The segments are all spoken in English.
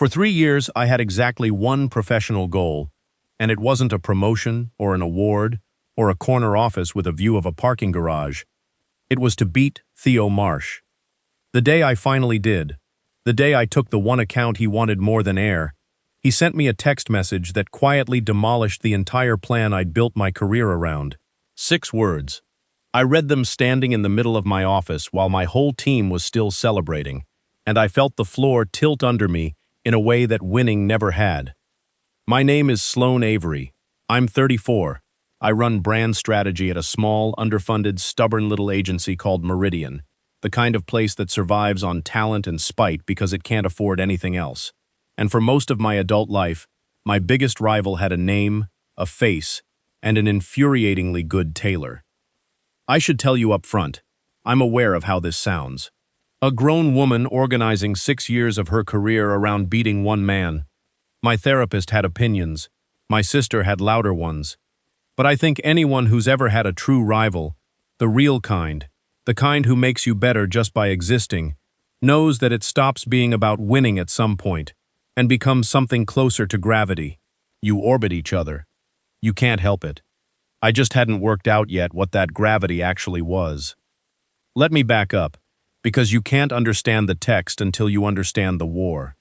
For 3 years, I had exactly one professional goal, and it wasn't a promotion or an award or a corner office with a view of a parking garage. It was to beat Theo Marsh. The day I finally did, the day I took the one account he wanted more than air, he sent me a text message that quietly demolished the entire plan I'd built my career around. 6 words. I read them standing in the middle of my office while my whole team was still celebrating, and I felt the floor tilt under me in a way that winning never had. My name is Sloan Avery. I'm 34. I run brand strategy at a small, underfunded, stubborn little agency called Meridian, the kind of place that survives on talent and spite because it can't afford anything else. And for most of my adult life, my biggest rival had a name, a face, and an infuriatingly good tailor. I should tell you up front, I'm aware of how this sounds. A grown woman organizing 6 years of her career around beating one man. My therapist had opinions. My sister had louder ones. But I think anyone who's ever had a true rival, the real kind, the kind who makes you better just by existing, knows that it stops being about winning at some point and becomes something closer to gravity. You orbit each other. You can't help it. I just hadn't worked out yet what that gravity actually was. Let me back up, because you can't understand the text until you understand the war.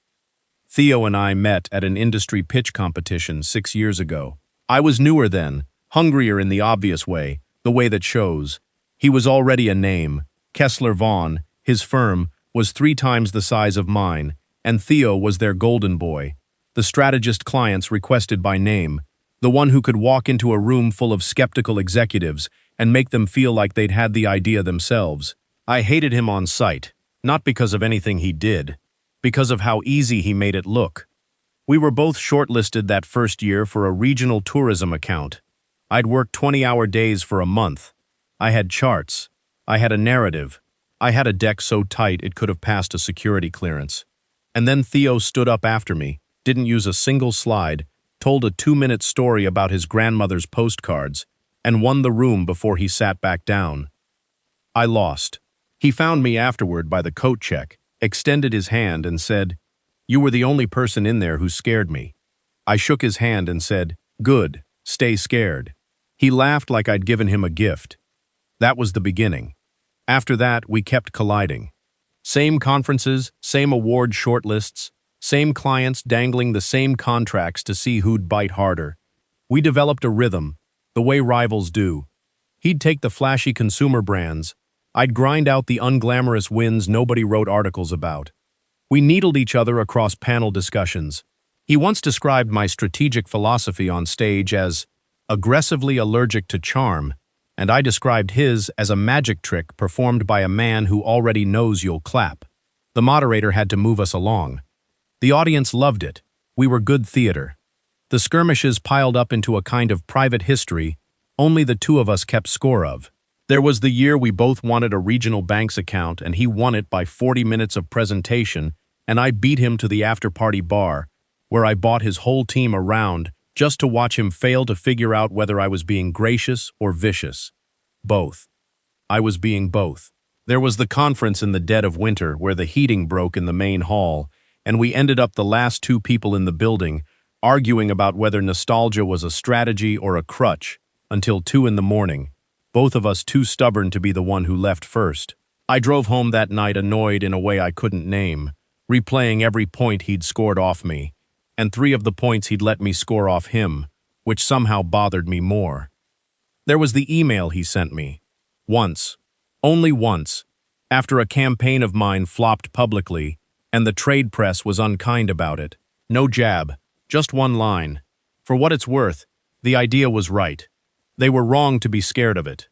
Theo and I met at an industry pitch competition 6 years ago. I was newer then, hungrier in the obvious way, the way that shows. He was already a name. Kessler Vaughn, his firm, was 3 times the size of mine, and Theo was their golden boy, the strategist clients requested by name, the one who could walk into a room full of skeptical executives and make them feel like they'd had the idea themselves. I hated him on sight, not because of anything he did, because of how easy he made it look. We were both shortlisted that first year for a regional tourism account. I'd worked 20-hour days for a month. I had charts. I had a narrative. I had a deck so tight it could have passed a security clearance. And then Theo stood up after me, didn't use a single slide, told a 2-minute story about his grandmother's postcards, and won the room before he sat back down. I lost. He found me afterward by the coat check, extended his hand and said, "You were the only person in there who scared me." I shook his hand and said, "Good, stay scared." He laughed like I'd given him a gift. That was the beginning. After that, we kept colliding. Same conferences, same award shortlists, same clients dangling the same contracts to see who'd bite harder. We developed a rhythm, the way rivals do. He'd take the flashy consumer brands. I'd grind out the unglamorous wins nobody wrote articles about. We needled each other across panel discussions. He once described my strategic philosophy on stage as aggressively allergic to charm, and I described his as a magic trick performed by a man who already knows you'll clap. The moderator had to move us along. The audience loved it. We were good theater. The skirmishes piled up into a kind of private history only the 2 of us kept score of. There was the year we both wanted a regional bank's account and he won it by 40 minutes of presentation, and I beat him to the after-party bar, where I bought his whole team around just to watch him fail to figure out whether I was being gracious or vicious. Both. I was being both. There was the conference in the dead of winter where the heating broke in the main hall, and we ended up the last 2 people in the building, arguing about whether nostalgia was a strategy or a crutch, until 2 in the morning, both of us too stubborn to be the one who left first. I drove home that night annoyed in a way I couldn't name, replaying every point he'd scored off me, and 3 of the points he'd let me score off him, which somehow bothered me more. There was the email he sent me. Once, only once, after a campaign of mine flopped publicly, and the trade press was unkind about it. No jab, just one line. For what it's worth, the idea was right. They were wrong to be scared of it.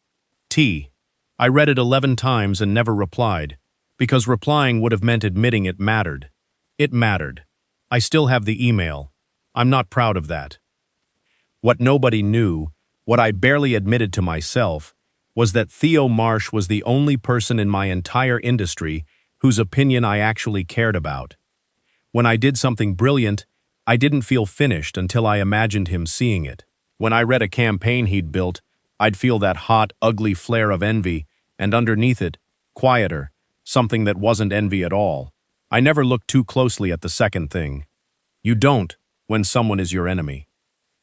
I read it 11 times and never replied, because replying would have meant admitting it mattered. It mattered. I still have the email. I'm not proud of that. What nobody knew, what I barely admitted to myself, was that Theo Marsh was the only person in my entire industry whose opinion I actually cared about. When I did something brilliant, I didn't feel finished until I imagined him seeing it. When I read a campaign he'd built, I'd feel that hot, ugly flare of envy, and underneath it, quieter, something that wasn't envy at all. I never looked too closely at the second thing. You don't when someone is your enemy.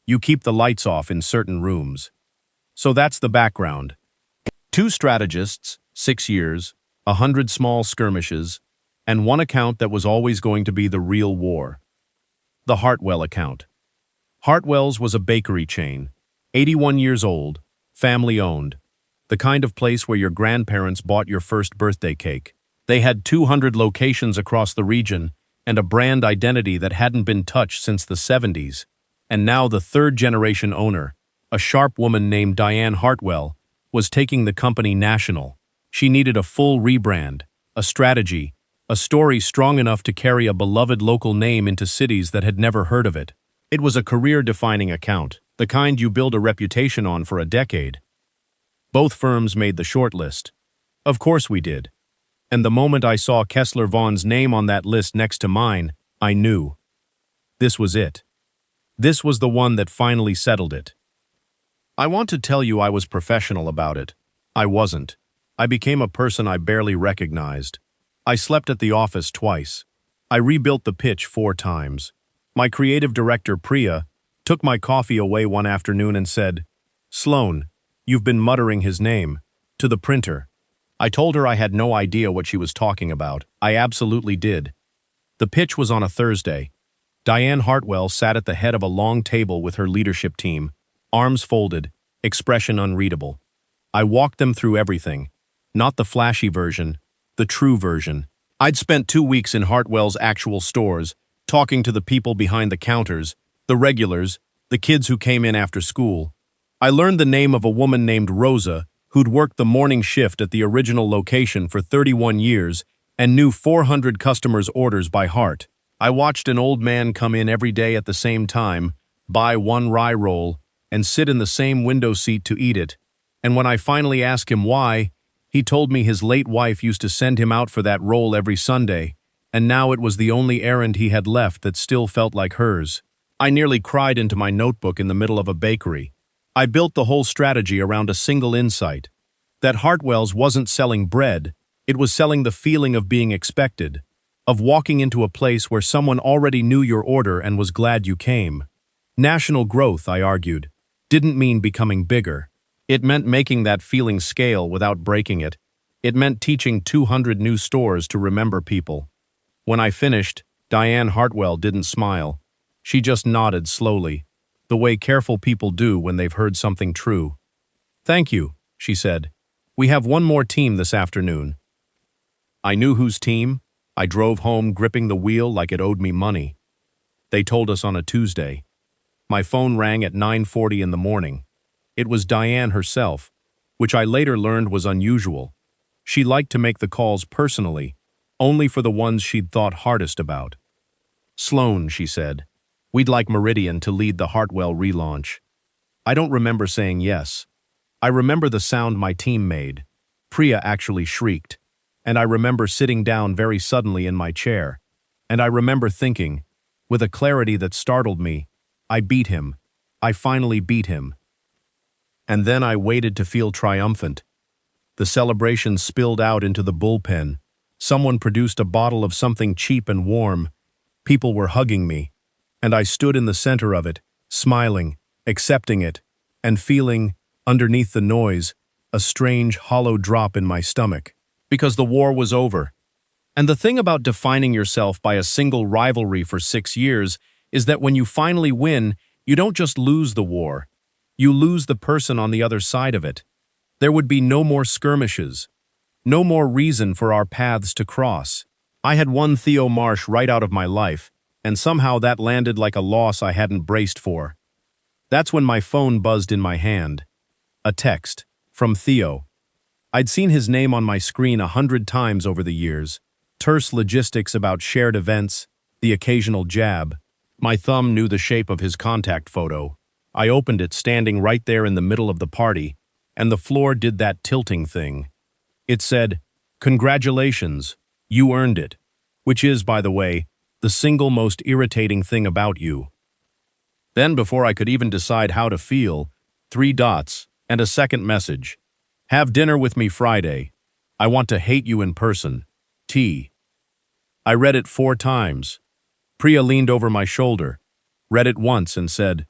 You keep the lights off in certain rooms. So that's the background. Two strategists, 6 years, 100 small skirmishes, and one account that was always going to be the real war. The Hartwell account. Hartwell's was a bakery chain, 81 years old, family-owned, the kind of place where your grandparents bought your first birthday cake. They had 200 locations across the region and a brand identity that hadn't been touched since the 70s. And now the third-generation owner, a sharp woman named Diane Hartwell, was taking the company national. She needed a full rebrand, a strategy, a story strong enough to carry a beloved local name into cities that had never heard of it. It was a career-defining account, the kind you build a reputation on for a decade. Both firms made the shortlist. Of course we did. And the moment I saw Kessler Vaughn's name on that list next to mine, I knew. This was it. This was the one that finally settled it. I want to tell you I was professional about it. I wasn't. I became a person I barely recognized. I slept at the office twice. I rebuilt the pitch 4 times. My creative director, Priya, took my coffee away one afternoon and said, "Sloan, you've been muttering his name," to the printer. I told her I had no idea what she was talking about. I absolutely did. The pitch was on a Thursday. Diane Hartwell sat at the head of a long table with her leadership team, arms folded, expression unreadable. I walked them through everything. Not the flashy version, the true version. I'd spent 2 weeks in Hartwell's actual stores, talking to the people behind the counters, the regulars, the kids who came in after school. I learned the name of a woman named Rosa, who'd worked the morning shift at the original location for 31 years and knew 400 customers' orders by heart. I watched an old man come in every day at the same time, buy 1 rye roll, and sit in the same window seat to eat it. And when I finally asked him why, he told me his late wife used to send him out for that roll every Sunday, and now it was the only errand he had left that still felt like hers. I nearly cried into my notebook in the middle of a bakery. I built the whole strategy around a single insight. That Hartwell's wasn't selling bread, it was selling the feeling of being expected, of walking into a place where someone already knew your order and was glad you came. National growth, I argued, didn't mean becoming bigger. It meant making that feeling scale without breaking it. It meant teaching 200 new stores to remember people. When I finished, Diane Hartwell didn't smile. She just nodded slowly, the way careful people do when they've heard something true. "Thank you," she said. "We have one more team this afternoon." I knew whose team. I drove home gripping the wheel like it owed me money. They told us on a Tuesday. My phone rang at 9:40 in the morning. It was Diane herself, which I later learned was unusual. She liked to make the calls personally, only for the ones she'd thought hardest about. "Sloan," she said, "we'd like Meridian to lead the Hartwell relaunch." I don't remember saying yes. I remember the sound my team made. Priya actually shrieked. And I remember sitting down very suddenly in my chair. And I remember thinking, with a clarity that startled me, I beat him. I finally beat him. And then I waited to feel triumphant. The celebration spilled out into the bullpen. Someone produced a bottle of something cheap and warm. People were hugging me. And I stood in the center of it, smiling, accepting it, and feeling, underneath the noise, a strange, hollow drop in my stomach. Because the war was over. And the thing about defining yourself by a single rivalry for 6 years is that when you finally win, you don't just lose the war. You lose the person on the other side of it. There would be no more skirmishes. No more reason for our paths to cross. I had won Theo Marsh right out of my life, and somehow that landed like a loss I hadn't braced for. That's when my phone buzzed in my hand. A text. From Theo. I'd seen his name on my screen 100 times over the years. Terse logistics about shared events, the occasional jab. My thumb knew the shape of his contact photo. I opened it standing right there in the middle of the party, and the floor did that tilting thing. It said, "Congratulations, you earned it," which is, by the way, the single most irritating thing about you. Then, before I could even decide how to feel, 3 dots and a second message. "Have dinner with me Friday. I want to hate you in person. T." I read it 4 times. Priya leaned over my shoulder, read it once and said,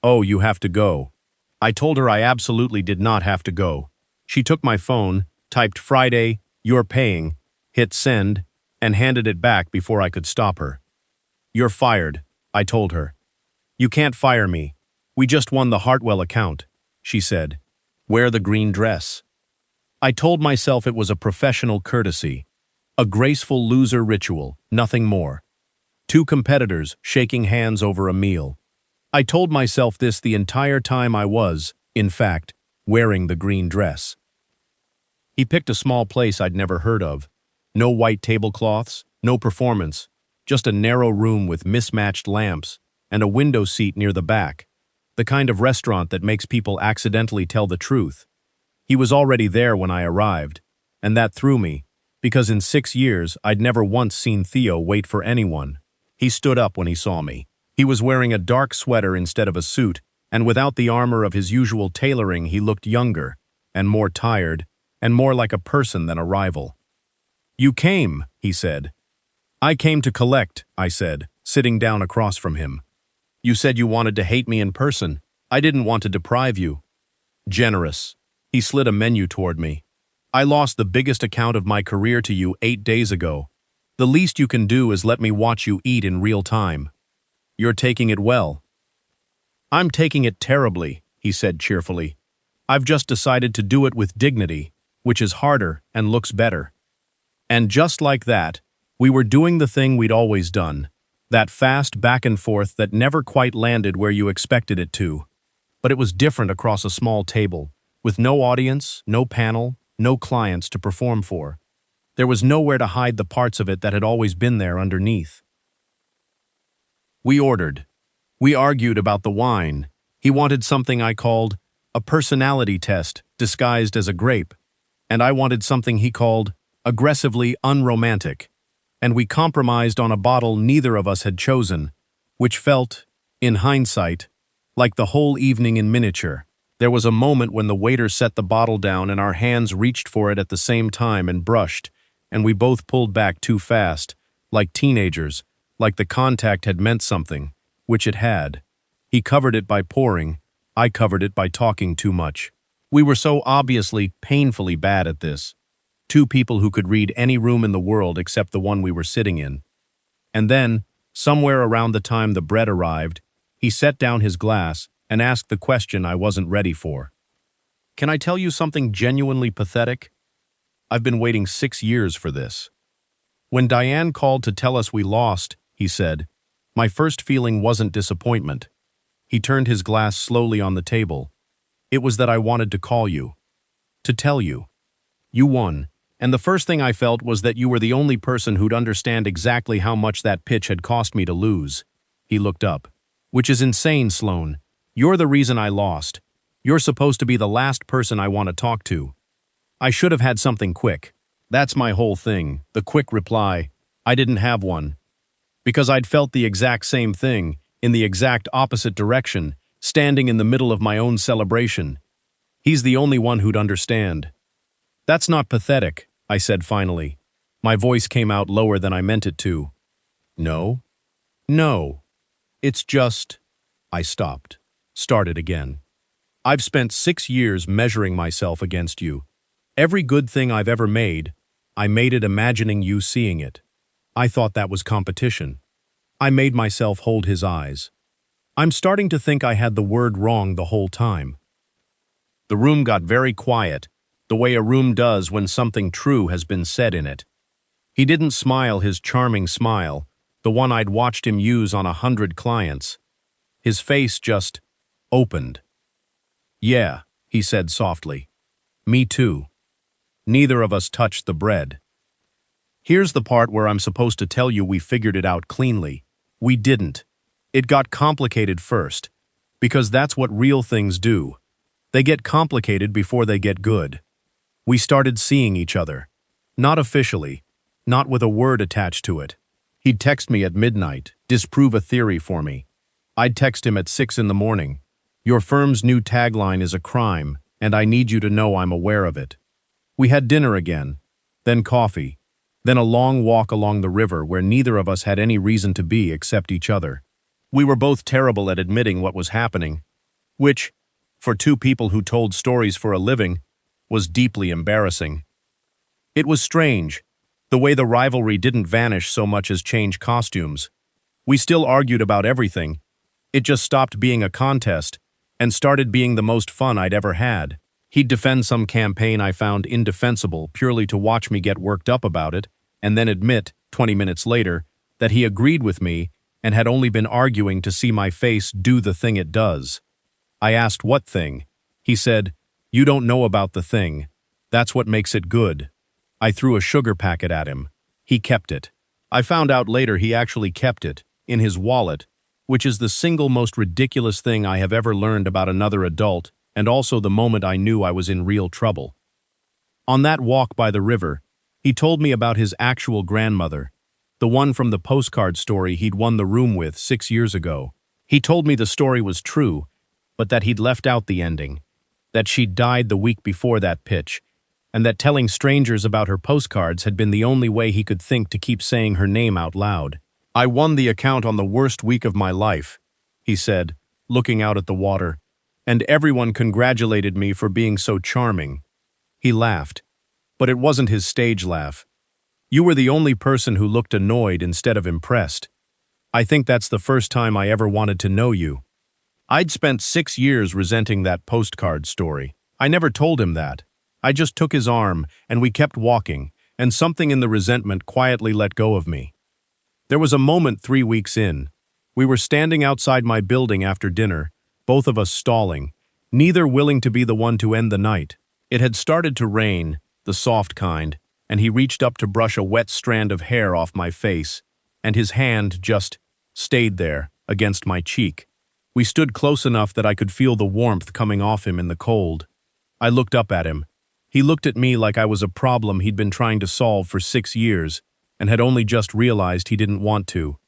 "Oh, you have to go." I told her I absolutely did not have to go. She took my phone, typed "Friday, you're paying," hit send, and handed it back before I could stop her. "You're fired," I told her. "You can't fire me. We just won the Hartwell account," she said. "Wear the green dress." I told myself it was a professional courtesy, a graceful loser ritual, nothing more. Two competitors shaking hands over a meal. I told myself this the entire time I was, in fact, wearing the green dress. He picked a small place I'd never heard of. No white tablecloths, no performance, just a narrow room with mismatched lamps and a window seat near the back, the kind of restaurant that makes people accidentally tell the truth. He was already there when I arrived, and that threw me, because in 6 years I'd never once seen Theo wait for anyone. He stood up when he saw me. He was wearing a dark sweater instead of a suit, and without the armor of his usual tailoring he looked younger, and more tired, and more like a person than a rival. "You came," he said. "I came to collect," I said, sitting down across from him. "You said you wanted to hate me in person. I didn't want to deprive you." "Generous." He slid a menu toward me. "I lost the biggest account of my career to you 8 days ago. The least you can do is let me watch you eat in real time. You're taking it well." "I'm taking it terribly," he said cheerfully. "I've just decided to do it with dignity, which is harder and looks better." And just like that, we were doing the thing we'd always done, that fast back and forth that never quite landed where you expected it to. But it was different across a small table, with no audience, no panel, no clients to perform for. There was nowhere to hide the parts of it that had always been there underneath. We ordered. We argued about the wine. He wanted something I called a personality test disguised as a grape, and I wanted something he called aggressively unromantic, and we compromised on a bottle neither of us had chosen, which felt, in hindsight, like the whole evening in miniature. There was a moment when the waiter set the bottle down and our hands reached for it at the same time and brushed, and we both pulled back too fast, like teenagers, like the contact had meant something, which it had. He covered it by pouring, I covered it by talking too much. We were so obviously, painfully bad at this. Two people who could read any room in the world except the one we were sitting in. And then, somewhere around the time the bread arrived, he set down his glass and asked the question I wasn't ready for. "Can I tell you something genuinely pathetic? I've been waiting 6 years for this." When Diane called to tell us we lost, he said, my first feeling wasn't disappointment. He turned his glass slowly on the table. "It was that I wanted to call you. To tell you. You won, and the first thing I felt was that you were the only person who'd understand exactly how much that pitch had cost me to lose." He looked up. "Which is insane, Sloan. You're the reason I lost. You're supposed to be the last person I want to talk to." I should have had something quick. That's my whole thing, the quick reply. I didn't have one. Because I'd felt the exact same thing, in the exact opposite direction, standing in the middle of my own celebration. He's the only one who'd understand. "That's not pathetic," I said finally. My voice came out lower than I meant it to. "No? No. It's just—" I stopped. Started again. "I've spent 6 years measuring myself against you. Every good thing I've ever made, I made it imagining you seeing it. I thought that was competition. I made myself hold his eyes. I'm starting to think I had the word wrong the whole time." The room got very quiet, the way a room does when something true has been said in it. He didn't smile his charming smile, the one I'd watched him use on 100 clients. His face just opened. "Yeah," he said softly. "Me too." Neither of us touched the bread. Here's the part where I'm supposed to tell you we figured it out cleanly. We didn't. It got complicated first, because that's what real things do. They get complicated before they get good. We started seeing each other. Not officially, not with a word attached to it. He'd text me at midnight, disprove a theory for me. I'd text him at 6 in the morning. "Your firm's new tagline is a crime, and I need you to know I'm aware of it." We had dinner again, then coffee. Then a long walk along the river where neither of us had any reason to be except each other. We were both terrible at admitting what was happening, which, for two people who told stories for a living, was deeply embarrassing. It was strange, the way the rivalry didn't vanish so much as change costumes. We still argued about everything. It just stopped being a contest and started being the most fun I'd ever had. He'd defend some campaign I found indefensible purely to watch me get worked up about it, and then admit, 20 minutes later, that he agreed with me and had only been arguing to see my face do the thing it does. I asked what thing. He said, "You don't know about the thing. That's what makes it good." I threw a sugar packet at him. He kept it. I found out later he actually kept it, in his wallet, which is the single most ridiculous thing I have ever learned about another adult, and also the moment I knew I was in real trouble. On that walk by the river, he told me about his actual grandmother, the one from the postcard story he'd won the room with 6 years ago. He told me the story was true, but that he'd left out the ending, that she'd died the week before that pitch, and that telling strangers about her postcards had been the only way he could think to keep saying her name out loud. "I won the account on the worst week of my life," he said, looking out at the water, "and everyone congratulated me for being so charming." He laughed, but it wasn't his stage laugh. "You were the only person who looked annoyed instead of impressed. I think that's the first time I ever wanted to know you." I'd spent 6 years resenting that postcard story. I never told him that. I just took his arm, and we kept walking, and something in the resentment quietly let go of me. There was a moment 3 weeks in. We were standing outside my building after dinner, both of us stalling, neither willing to be the one to end the night. It had started to rain, the soft kind, and he reached up to brush a wet strand of hair off my face, and his hand just stayed there, against my cheek. We stood close enough that I could feel the warmth coming off him in the cold. I looked up at him. He looked at me like I was a problem he'd been trying to solve for 6 years, and had only just realized he didn't want to.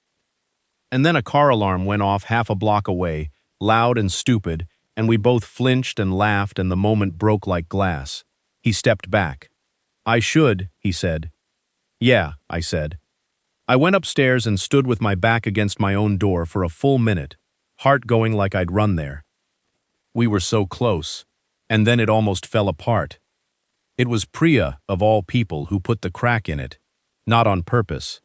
And then a car alarm went off half a block away, loud and stupid, and we both flinched and laughed, and the moment broke like glass. He stepped back. "I should," he said. "Yeah," I said. I went upstairs and stood with my back against my own door for a full minute, heart going like I'd run there. We were so close, and then it almost fell apart. It was Priya, of all people, who put the crack in it, not on purpose.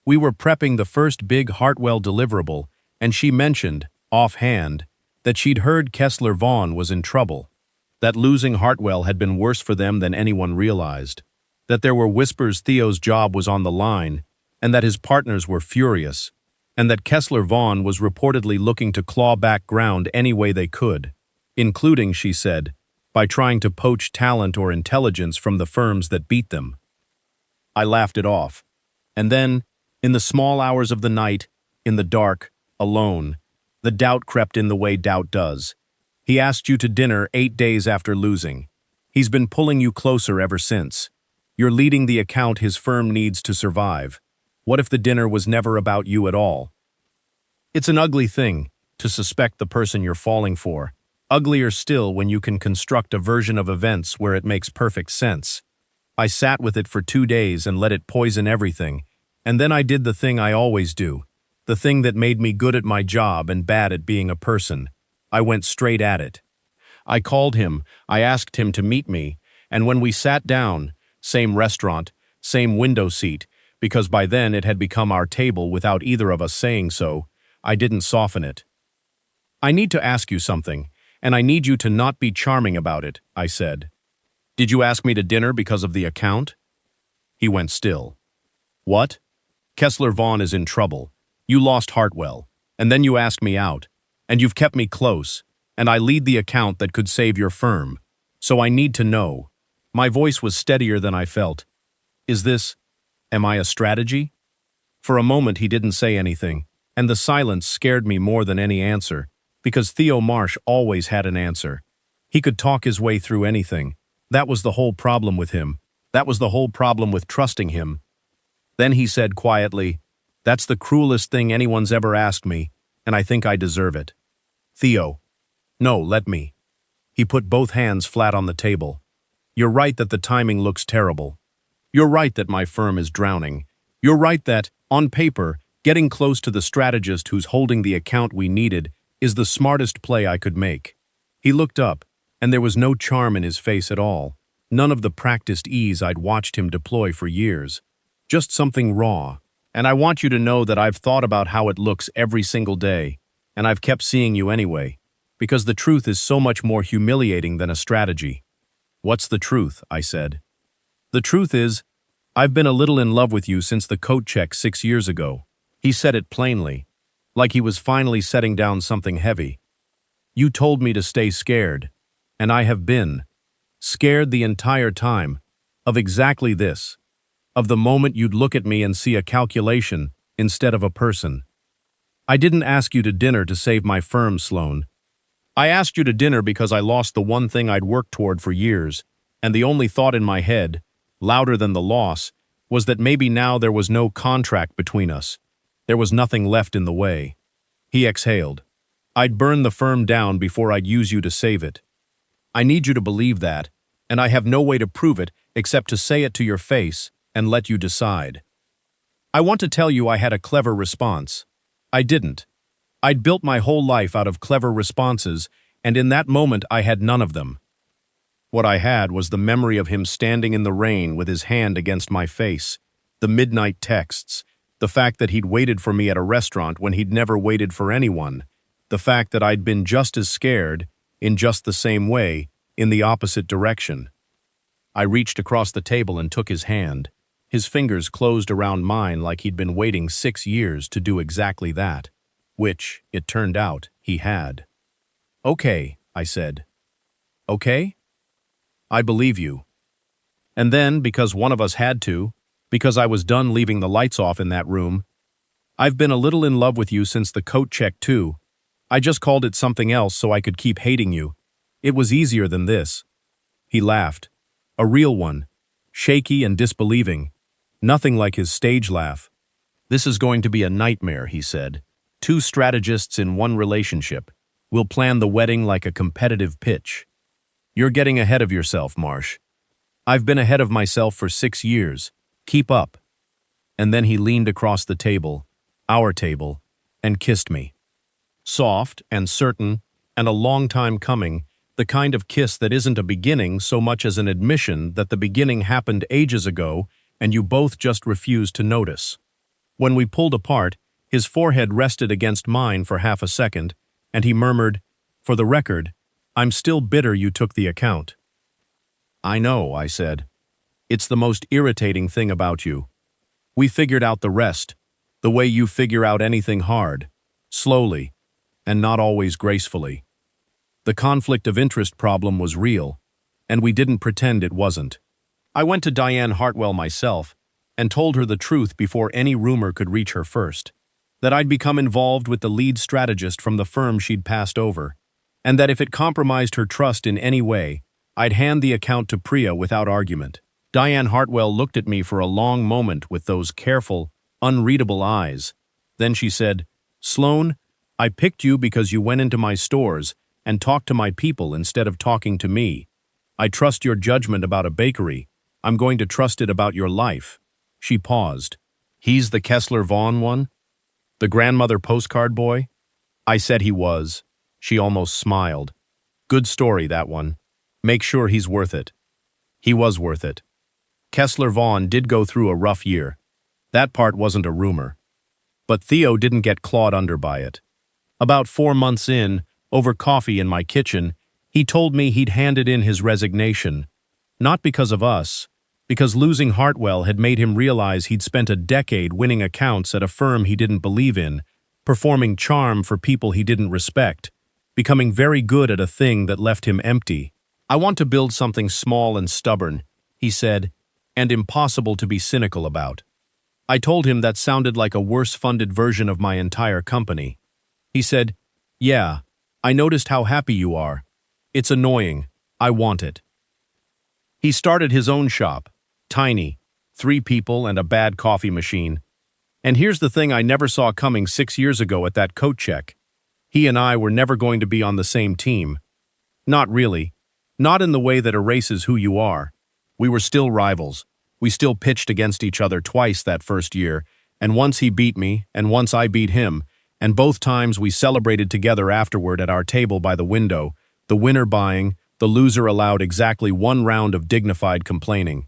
We were prepping the first big Hartwell deliverable, and she mentioned, offhand, that she'd heard Kessler Vaughn was in trouble, that losing Hartwell had been worse for them than anyone realized, that there were whispers Theo's job was on the line, and that his partners were furious, and that Kessler Vaughn was reportedly looking to claw back ground any way they could, including, she said, by trying to poach talent or intelligence from the firms that beat them. I laughed it off. And then, in the small hours of the night, in the dark, alone, the doubt crept in the way doubt does. He asked you to dinner 8 days after losing. He's been pulling you closer ever since. You're leading the account his firm needs to survive. What if the dinner was never about you at all? It's an ugly thing, to suspect the person you're falling for. Uglier still when you can construct a version of events where it makes perfect sense. I sat with it for 2 days and let it poison everything, and then I did the thing I always do, the thing that made me good at my job and bad at being a person. I went straight at it. I called him, I asked him to meet me, and when we sat down, same restaurant, same window seat, because by then it had become our table without either of us saying so, I didn't soften it. "I need to ask you something, and I need you to not be charming about it," I said. "Did you ask me to dinner because of the account?" He went still. "What? Kessler Vaughn is in trouble. You lost Hartwell, and then you asked me out, and you've kept me close, and I lead the account that could save your firm. So I need to know." My voice was steadier than I felt. Am I a strategy?" For a moment he didn't say anything, and the silence scared me more than any answer, because Theo Marsh always had an answer. He could talk his way through anything. That was the whole problem with him. That was the whole problem with trusting him. Then he said quietly, "That's the cruelest thing anyone's ever asked me, and I think I deserve it." "Theo." "No, let me." He put both hands flat on the table. "You're right that the timing looks terrible. You're right that my firm is drowning. You're right that, on paper, getting close to the strategist who's holding the account we needed is the smartest play I could make." He looked up, and there was no charm in his face at all. None of the practiced ease I'd watched him deploy for years. Just something raw. "And I want you to know that I've thought about how it looks every single day, and I've kept seeing you anyway, because the truth is so much more humiliating than a strategy." "What's the truth?" I said. "The truth is, I've been a little in love with you since the coat check 6 years ago." He said it plainly, like he was finally setting down something heavy. "You told me to stay scared, and I have been scared the entire time, of exactly this, of the moment you'd look at me and see a calculation instead of a person. I didn't ask you to dinner to save my firm, Sloan. I asked you to dinner because I lost the one thing I'd worked toward for years, and the only thought in my head, louder than the loss, was that maybe now there was no contract between us. There was nothing left in the way." He exhaled. "I'd burn the firm down before I'd use you to save it. I need you to believe that, and I have no way to prove it except to say it to your face and let you decide. I want to tell you I had a clever response. I didn't. I'd built my whole life out of clever responses, and in that moment I had none of them. What I had was the memory of him standing in the rain with his hand against my face, the midnight texts, the fact that he'd waited for me at a restaurant when he'd never waited for anyone, the fact that I'd been just as scared, in just the same way, in the opposite direction. I reached across the table and took his hand. His fingers closed around mine like he'd been waiting 6 years to do exactly that, which, it turned out, he had. "Okay," I said. "Okay? I believe you." And then, because one of us had to, because I was done leaving the lights off in that room, "I've been a little in love with you since the coat check too. I just called it something else so I could keep hating you. It was easier than this." He laughed. A real one. Shaky and disbelieving. Nothing like his stage laugh. "This is going to be a nightmare," he said. "2 strategists in one relationship. We'll plan the wedding like a competitive pitch. You're getting ahead of yourself, Marsh. I've been ahead of myself for 6 years. Keep up." And then he leaned across the table, our table, and kissed me. Soft and certain, and a long time coming, the kind of kiss that isn't a beginning so much as an admission that the beginning happened ages ago and you both just refused to notice. When we pulled apart, his forehead rested against mine for half a second, and he murmured, "For the record, I'm still bitter you took the account." "I know," I said. "It's the most irritating thing about you. We figured out the rest, the way you figure out anything hard, slowly, and not always gracefully. The conflict of interest problem was real, and we didn't pretend it wasn't. I went to Diane Hartwell myself and told her the truth before any rumor could reach her first, that I'd become involved with the lead strategist from the firm she'd passed over, and that if it compromised her trust in any way, I'd hand the account to Priya without argument. Diane Hartwell looked at me for a long moment with those careful, unreadable eyes. Then she said, "Sloan, I picked you because you went into my stores and talked to my people instead of talking to me. I trust your judgment about a bakery. I'm going to trust it about your life." She paused. "He's the Kessler Vaughn one? The grandmother postcard boy?" I said he was. She almost smiled. "Good story, that one. Make sure he's worth it." He was worth it. Kessler Vaughn did go through a rough year. That part wasn't a rumor. But Theo didn't get clawed under by it. About 4 months in, over coffee in my kitchen, he told me he'd handed in his resignation. Not because of us, because losing Hartwell had made him realize he'd spent a decade winning accounts at a firm he didn't believe in, performing charm for people he didn't respect, becoming very good at a thing that left him empty. "I want to build something small and stubborn," he said, "and impossible to be cynical about." I told him that sounded like a worse-funded version of my entire company. He said, "Yeah, I noticed how happy you are. It's annoying. I want it." He started his own shop, tiny, 3 people and a bad coffee machine. And here's the thing I never saw coming 6 years ago at that coat check. He and I were never going to be on the same team. Not really. Not in the way that erases who you are. We were still rivals. We still pitched against each other twice that first year, and once he beat me, and once I beat him, and both times we celebrated together afterward at our table by the window, the winner buying, the loser allowed exactly one round of dignified complaining.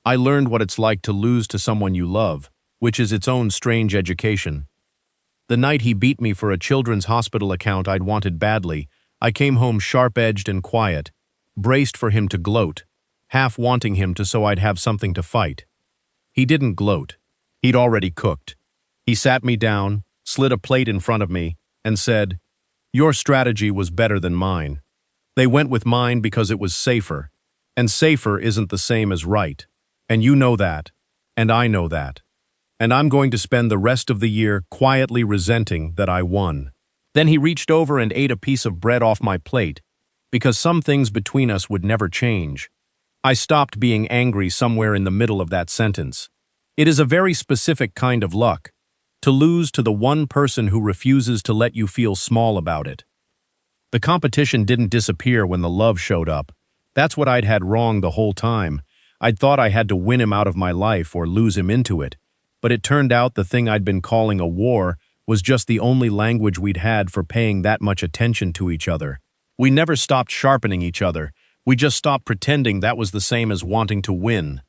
I learned what it's like to lose to someone you love, which is its own strange education. The night he beat me for a children's hospital account I'd wanted badly, I came home sharp-edged and quiet, braced for him to gloat, half wanting him to so I'd have something to fight. He didn't gloat. He'd already cooked. He sat me down, slid a plate in front of me, and said, "Your strategy was better than mine. They went with mine because it was safer, and safer isn't the same as right. And you know that, and I know that. And I'm going to spend the rest of the year quietly resenting that I won." Then he reached over and ate a piece of bread off my plate, because some things between us would never change. I stopped being angry somewhere in the middle of that sentence. It is a very specific kind of luck, to lose to the one person who refuses to let you feel small about it. The competition didn't disappear when the love showed up. That's what I'd had wrong the whole time. I'd thought I had to win him out of my life or lose him into it, but it turned out the thing I'd been calling a war was just the only language we'd had for paying that much attention to each other. We never stopped sharpening each other. We just stopped pretending that was the same as wanting to win.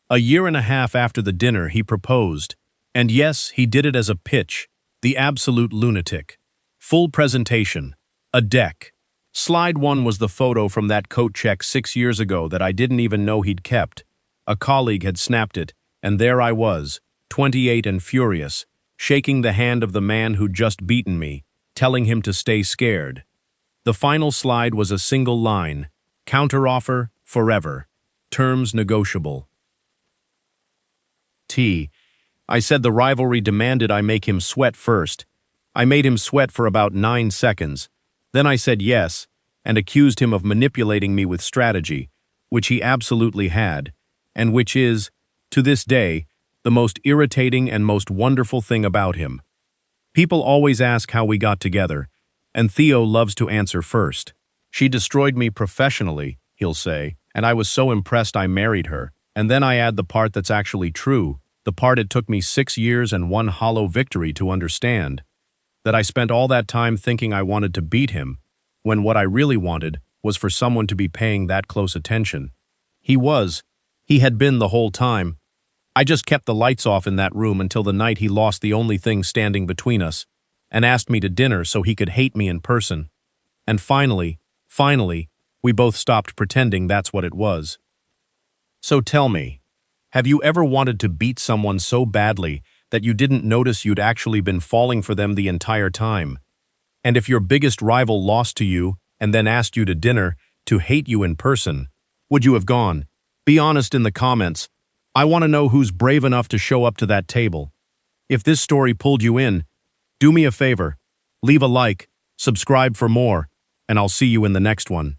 A year and a half after the dinner, he proposed. And yes, he did it as a pitch, the absolute lunatic. Full presentation, a deck. Slide 1 was the photo from that coat check 6 years ago that I didn't even know he'd kept. A colleague had snapped it, and there I was, 28 and furious, shaking the hand of the man who'd just beaten me, telling him to stay scared. The final slide was a single line, counteroffer, forever, terms negotiable. I said the rivalry demanded I make him sweat first. I made him sweat for about 9 seconds. Then I said yes, and accused him of manipulating me with strategy, which he absolutely had, and which is, to this day, the most irritating and most wonderful thing about him. People always ask how we got together, and Theo loves to answer first. She destroyed me professionally, he'll say, and I was so impressed I married her. And then I add the part that's actually true, the part it took me 6 years and one hollow victory to understand. That I spent all that time thinking I wanted to beat him, when what I really wanted was for someone to be paying that close attention. He had been the whole time. I just kept the lights off in that room until the night he lost the only thing standing between us, and asked me to dinner so he could hate me in person. And finally, we both stopped pretending that's what it was. So tell me, have you ever wanted to beat someone so badly that you didn't notice you'd actually been falling for them the entire time? And if your biggest rival lost to you and then asked you to dinner to hate you in person, would you have gone? Be honest in the comments. I want to know who's brave enough to show up to that table. If this story pulled you in, do me a favor, leave a like, subscribe for more, and I'll see you in the next one.